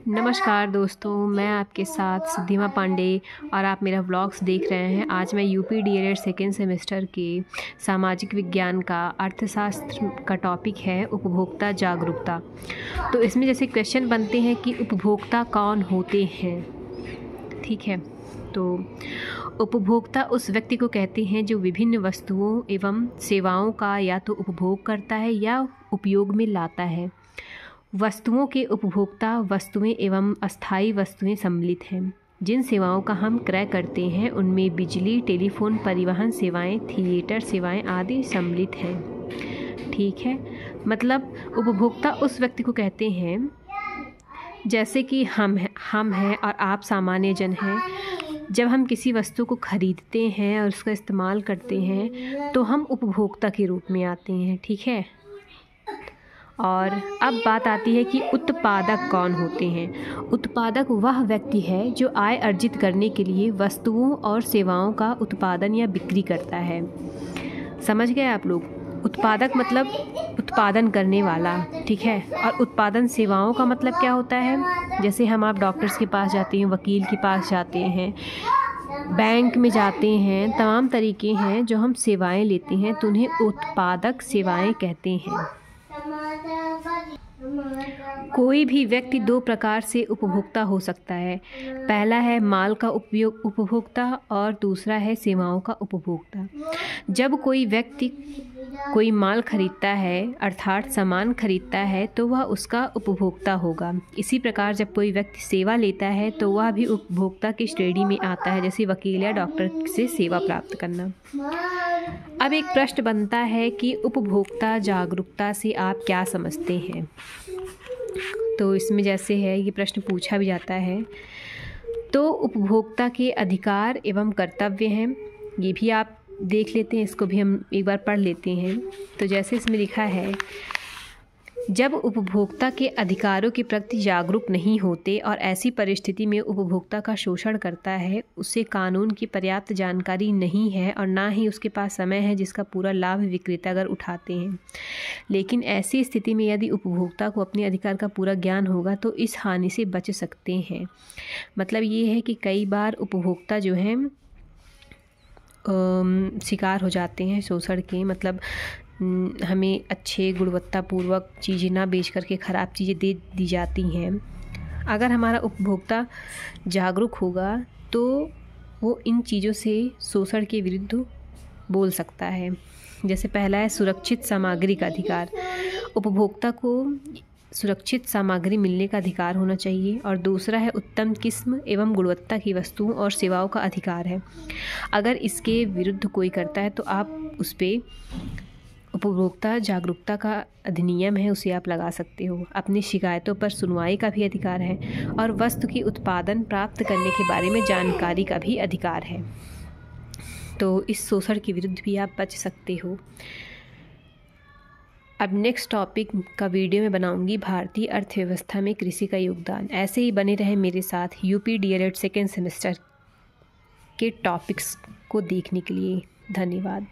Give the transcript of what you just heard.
नमस्कार दोस्तों, मैं आपके साथ सिद्धिमा पांडे और आप मेरा व्लॉग्स देख रहे हैं। आज मैं यूपी डीएलएड सेकेंड सेमेस्टर के सामाजिक विज्ञान का अर्थशास्त्र का टॉपिक है उपभोक्ता जागरूकता। तो इसमें जैसे क्वेश्चन बनते हैं कि उपभोक्ता कौन होते हैं। ठीक है, तो उपभोक्ता उस व्यक्ति को कहते हैं जो विभिन्न वस्तुओं एवं सेवाओं का या तो उपभोग करता है या उपयोग में लाता है। वस्तुओं के उपभोक्ता वस्तुएं एवं अस्थायी वस्तुएं सम्मिलित हैं। जिन सेवाओं का हम क्रय करते हैं उनमें बिजली, टेलीफोन, परिवहन सेवाएं, थिएटर सेवाएं आदि सम्मिलित हैं। ठीक है, मतलब उपभोक्ता उस व्यक्ति को कहते हैं जैसे कि हम हैं और आप सामान्य जन हैं। जब हम किसी वस्तु को खरीदते हैं और उसका इस्तेमाल करते हैं तो हम उपभोक्ता के रूप में आते हैं। ठीक है, और अब बात आती है कि उत्पादक कौन होते हैं। उत्पादक वह व्यक्ति है जो आय अर्जित करने के लिए वस्तुओं और सेवाओं का उत्पादन या बिक्री करता है। समझ गए आप लोग? उत्पादक मतलब उत्पादन करने वाला। ठीक है, और उत्पादन सेवाओं का मतलब क्या होता है? जैसे आप डॉक्टर्स के पास जाते हैं, वकील के पास जाते हैं, बैंक में जाते हैं, तमाम तरीके हैं जो हम सेवाएं लेते हैं तो उन्हें उत्पादक सेवाएं कहते हैं। कोई भी व्यक्ति दो प्रकार से उपभोक्ता हो सकता है। पहला है माल का उपयोग उपभोक्ता और दूसरा है सेवाओं का उपभोक्ता। जब कोई व्यक्ति कोई माल खरीदता है अर्थात सामान खरीदता है तो वह उसका उपभोक्ता होगा। इसी प्रकार जब कोई व्यक्ति सेवा लेता है तो वह भी उपभोक्ता की श्रेणी में आता है, जैसे वकील या डॉक्टर से सेवा प्राप्त करना। अब एक प्रश्न बनता है कि उपभोक्ता जागरूकता से आप क्या समझते हैं। तो इसमें जैसे है ये प्रश्न पूछा भी जाता है, तो उपभोक्ता के अधिकार एवं कर्तव्य हैं, ये भी आप देख लेते हैं, इसको भी हम एक बार पढ़ लेते हैं। तो जैसे इसमें लिखा है, जब उपभोक्ता के अधिकारों के प्रति जागरूक नहीं होते और ऐसी परिस्थिति में उपभोक्ता का शोषण करता है, उसे कानून की पर्याप्त जानकारी नहीं है और ना ही उसके पास समय है जिसका पूरा लाभ विक्रेतागर उठाते हैं। लेकिन ऐसी स्थिति में यदि उपभोक्ता को अपने अधिकार का पूरा ज्ञान होगा तो इस हानि से बच सकते हैं। मतलब ये है कि कई बार उपभोक्ता जो हैं शिकार हो जाते हैं शोषण के। मतलब हमें अच्छे गुणवत्तापूर्वक चीज़ें ना बेच करके ख़राब चीज़ें दे दी जाती हैं। अगर हमारा उपभोक्ता जागरूक होगा तो वो इन चीज़ों से शोषण के विरुद्ध बोल सकता है। जैसे पहला है सुरक्षित सामग्री का अधिकार। उपभोक्ता को सुरक्षित सामग्री मिलने का अधिकार होना चाहिए। और दूसरा है उत्तम किस्म एवं गुणवत्ता की वस्तुओं और सेवाओं का अधिकार है। अगर इसके विरुद्ध कोई करता है तो आप उस पर उपभोक्ता जागरूकता का अधिनियम है, उसे आप लगा सकते हो। अपनी शिकायतों पर सुनवाई का भी अधिकार है और वस्तु की उत्पादन प्राप्त करने के बारे में जानकारी का भी अधिकार है। तो इस शोषण के विरुद्ध भी आप बच सकते हो। अब नेक्स्ट टॉपिक का वीडियो में बनाऊंगी भारतीय अर्थव्यवस्था में कृषि का योगदान। ऐसे ही बने रहे मेरे साथ यूपी डीएलएड सेकेंड सेमेस्टर के टॉपिक्स को देखने के लिए। धन्यवाद।